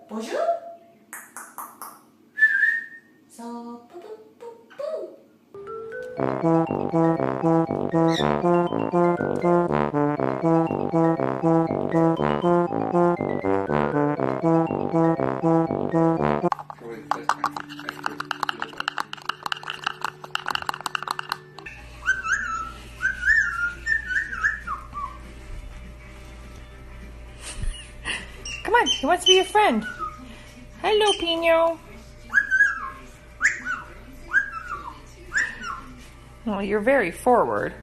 Bonjour. Come on, he wants to be your friend. Hello, Pino. Well, you're very forward.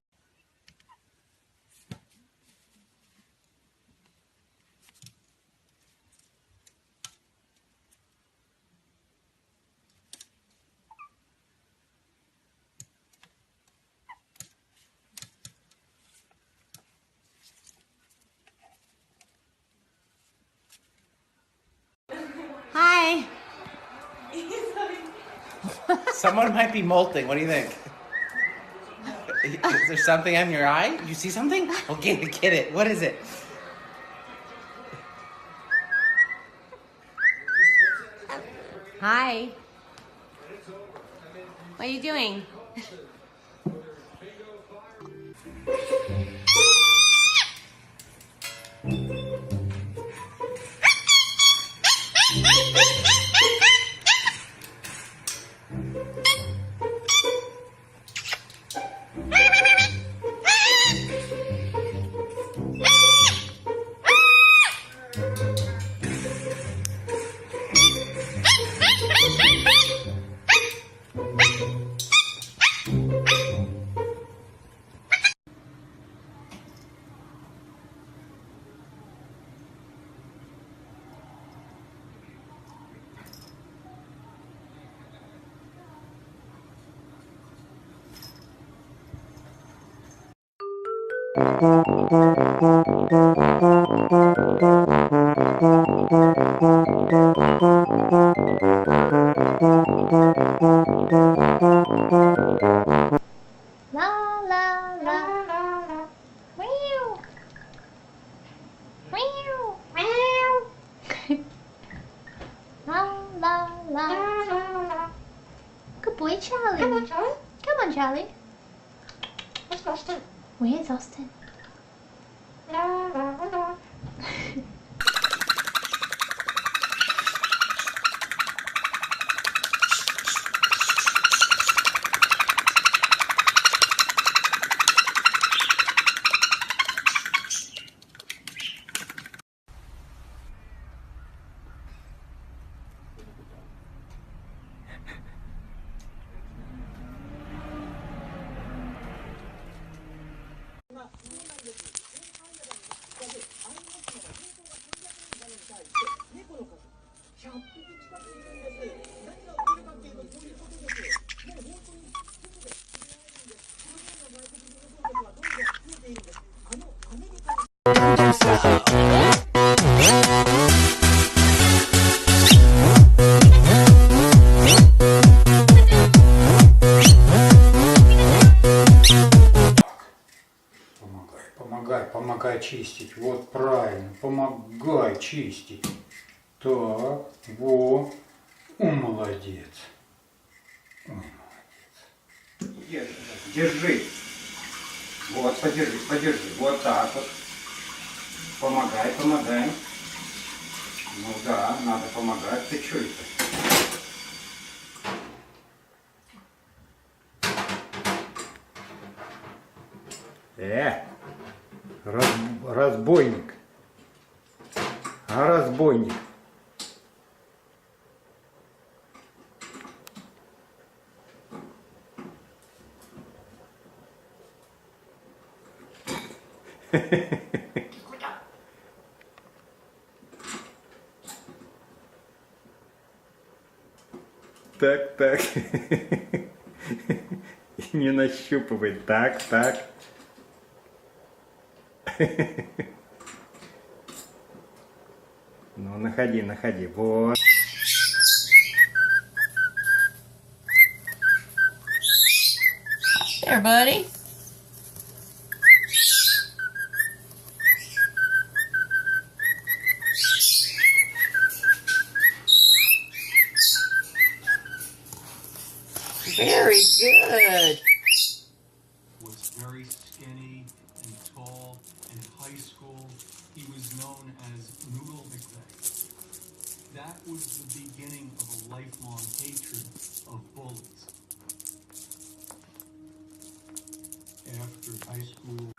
Hi. Someone might be molting. What do you think? Is there something on your eye? You see something? Well, get it. What is it? Hi. What are you doing? Good boy, Charlie. Come on, Charlie. Come on, Charlie. Where's Austin? Where's Austin? Помогай чистить. Вот правильно. Помогай чистить. Так, во. Молодец. Ой, молодец. Держи. Вот, подержи. Вот так вот. Помогай. Ну да, надо помогать. Ты что это? Разбойник. Разбойник. Так. Не нащупывай. Так. Ну, находи. Вот. there, buddy. Very good. Was very skinny and tall. In high school, he was known as Noodle McVeigh. That was the beginning of a lifelong hatred of bullies. After high school,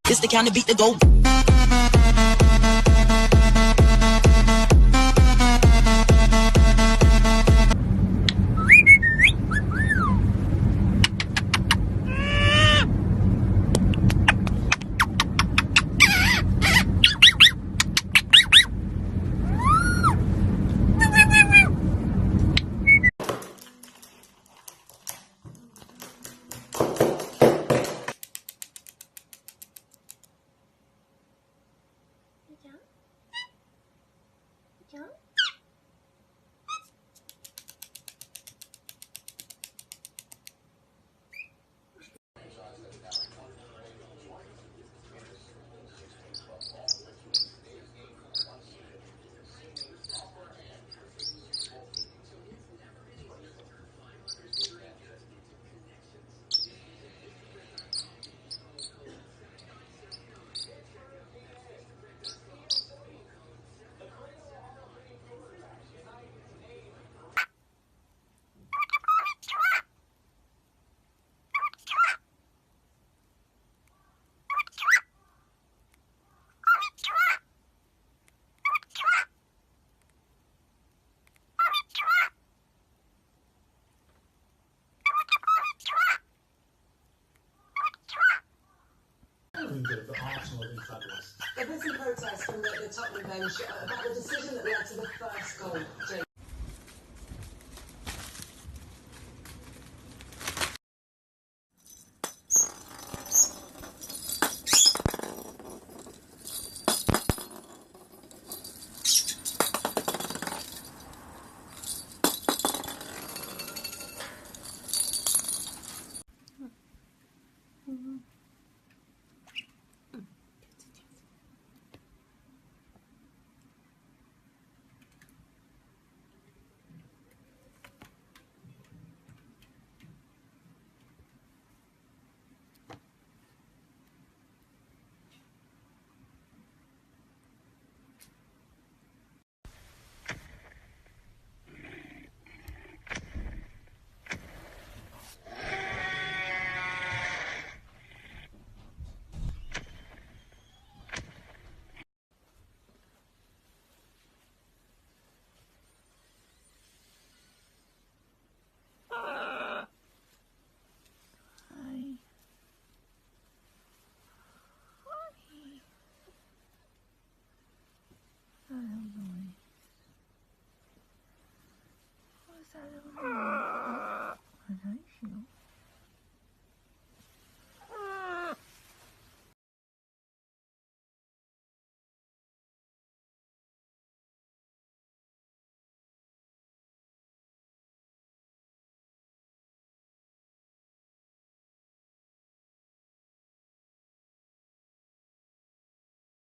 It's the kind of beat that go. There been some protests from the Tottenham bench about the decision that led to the first goal. Charlie.